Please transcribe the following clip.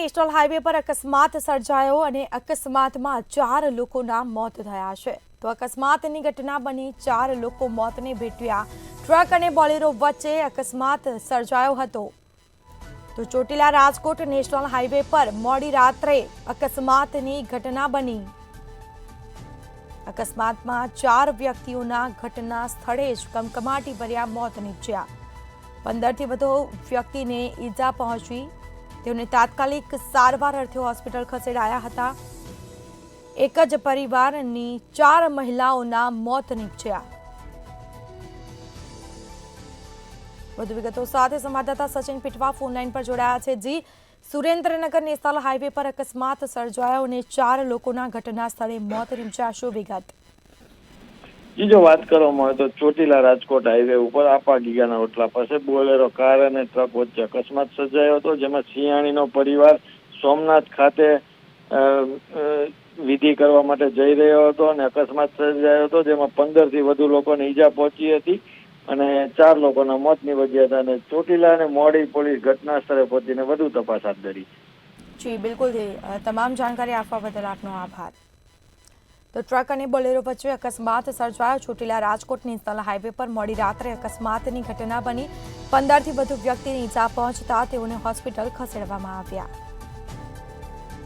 National highway પર અકસ્માત સર્જાયો અને અકસ્માતમાં 4 લોકોના મોત થયા છે। તો અકસ્માતની ઘટના બની 4 લોકો મોતને ભેટ્યા। ટ્રક અને બોલેરો વચ્ચે અકસ્માત સર્જાયો હતો। તો ચોટીલા રાજકોટ નેશનલ હાઈવે પર મોડી રાત્રે અકસ્માતની ઘટના બની। અકસ્માતમાં 4 વ્યક્તિઓના ઘટના સ્થળે જ કમકમાટી ભર્યા મોત નીપજ્યા। 15થી વધુ વ્યક્તિને ઈજા પહોંચી। તેઓને તાત્કાલિક સારવાર અર્થે હોસ્પિટલ ખસેડાયા હતા। એક જ પરિવારની 4 મહિલાઓના મોત નીપજ્યા। વધુ વિગતો સાથે સંવાદદાતા સચિન પીઠવા ફોનલાઈન પર જોડાયા છે। જી, સુરેન્દ્રનગર નેશનલ હાઈવે પર અકસ્માત સર્જાયો અને 4 લોકોના ઘટના સ્થળે મોત નીપજ્યા। શું વિગત? જો વાત કરવામાં આવે તો ચોટીલા રાજકોટ હાઈવે ઉપર આપા ગીગાના ઓટલા પાસે બોલેરો કાર અને ટ્રક વચ્ચે અકસ્માત સર્જાયો હતો, જેમાં સિંહાણીનો પરિવાર સોમનાથ ખાતે વિધિ કરવા માટે જઈ રહ્યો હતો અને અકસ્માત સર્જાયો હતો, જેમાં 15થી વધુ લોકોને ઈજા પહોંચી હતી અને 4 લોકોના મોત નીપજ્યા હતા અને ચોટીલા અને મોડી પોલીસ ઘટના સ્થળે પહોંચીને વધુ તપાસ હાથ ધરી। જી બિલકુલ, તમામ જાણકારી આપવા બદલ આપનો આભાર। તો ટ્રક અને બોલેરો વચ્ચે અકસ્માત સર્જાયો। ચોટીલા રાજકોટ નેશનલ હાઈવે પર મોડી રાત્રે અકસ્માતની ઘટના બની। 15થી વધુ વ્યક્તિને ઈજા પહોંચતા તેઓને હોસ્પિટલ ખસેડવામાં આવ્યા।